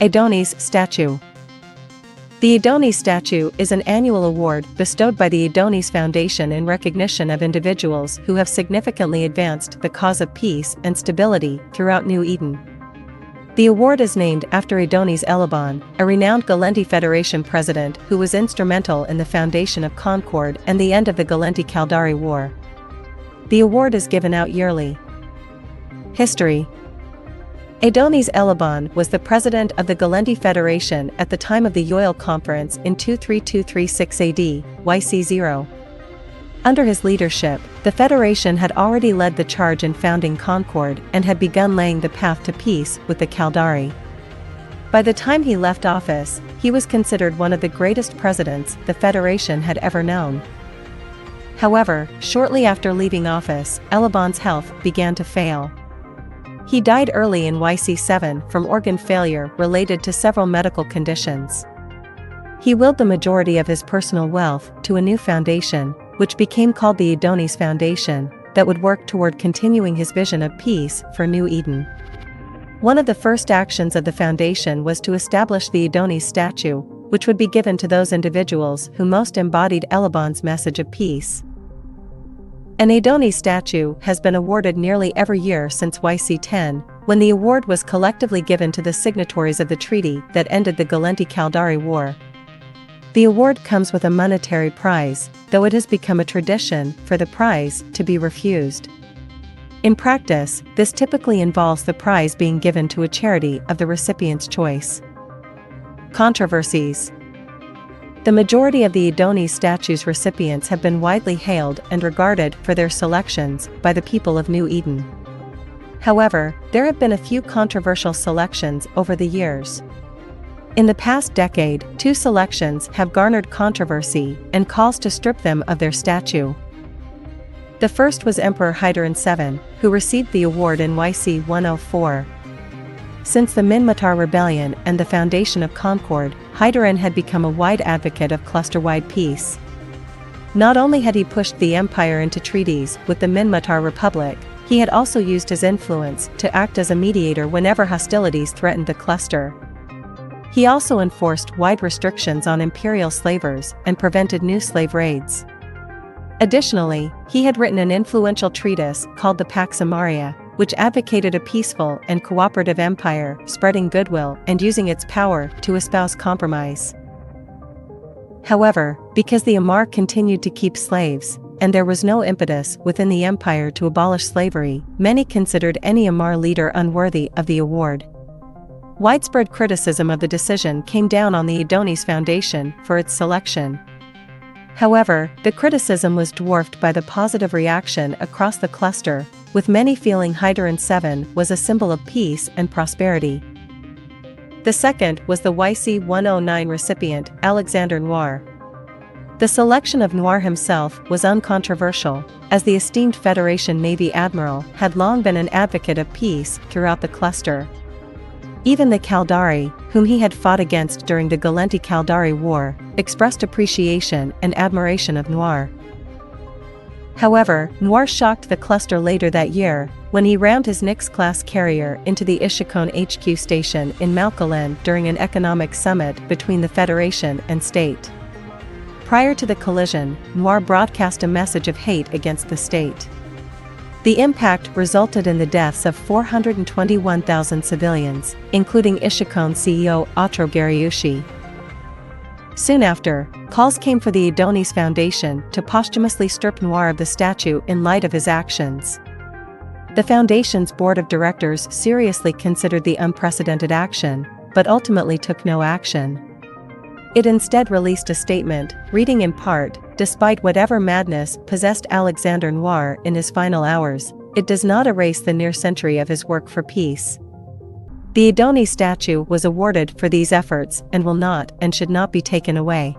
Aidonis statue. The Aidonis statue is an annual award bestowed by the Aidonis Foundation in recognition of individuals who have significantly advanced the cause of peace and stability throughout New Eden. The award is named after Aidonis Eliban, a renowned Galenti Federation president who was instrumental in the foundation of Concord and the end of the Galenti-Caldari War. The award is given out yearly. History. Aidonis Eliban was the president of the Galenti Federation at the time of the Yoel Conference in 23236 AD, YC0. Under his leadership, the Federation had already led the charge in founding Concord and had begun laying the path to peace with the Caldari. By the time he left office, he was considered one of the greatest presidents the Federation had ever known. However, shortly after leaving office, Eliban's health began to fail. He died early in YC7 from organ failure related to several medical conditions. He willed the majority of his personal wealth to a new foundation, which became called the Aidonis Foundation, that would work toward continuing his vision of peace for New Eden. One of the first actions of the foundation was to establish the Aidonis statue, which would be given to those individuals who most embodied Eliban's message of peace. An Aidonis statue has been awarded nearly every year since YC10, when the award was collectively given to the signatories of the treaty that ended the Galenti-Caldari War. The award comes with a monetary prize, though it has become a tradition for the prize to be refused. In practice, this typically involves the prize being given to a charity of the recipient's choice. Controversies. The majority of the Aidonis statue's recipients have been widely hailed and regarded for their selections by the people of New Eden. However, there have been a few controversial selections over the years. In the past decade, 2 selections have garnered controversy and calls to strip them of their statue. The first was Emperor Aidonis VII, who received the award in YC 104. Since the Minmatar Rebellion and the foundation of Concord, Aidonis had become a wide advocate of cluster-wide peace. Not only had he pushed the empire into treaties with the Minmatar Republic, he had also used his influence to act as a mediator whenever hostilities threatened the cluster. He also enforced wide restrictions on imperial slavers and prevented new slave raids. Additionally, he had written an influential treatise called the Pax Amaria, which advocated a peaceful and cooperative empire, spreading goodwill and using its power to espouse compromise. However, because the Amar continued to keep slaves, and there was no impetus within the empire to abolish slavery, many considered any Amar leader unworthy of the award. Widespread criticism of the decision came down on the Aidonis Foundation for its selection. However, the criticism was dwarfed by the positive reaction across the cluster, with many feeling Aidonis VII was a symbol of peace and prosperity. The second was the YC 109 recipient, Alexander Noir. The selection of Noir himself was uncontroversial, as the esteemed Federation Navy Admiral had long been an advocate of peace throughout the cluster. Even the Caldari, whom he had fought against during the Galenti-Caldari War, expressed appreciation and admiration of Noir. However, Noir shocked the cluster later that year, when he rammed his Nix-class carrier into the Ishikone HQ station in Malcolm during an economic summit between the Federation and state. Prior to the collision, Noir broadcast a message of hate against the state. The impact resulted in the deaths of 421,000 civilians, including Ishikone CEO Otro Gariushi. Soon after, calls came for the Aidonis Foundation to posthumously strip Noir of the statue in light of his actions. The Foundation's board of directors seriously considered the unprecedented action, but ultimately took no action. It instead released a statement, reading in part, "Despite whatever madness possessed Alexander Noir in his final hours, it does not erase the near century of his work for peace." The Aidonis statue was awarded for these efforts and will not and should not be taken away.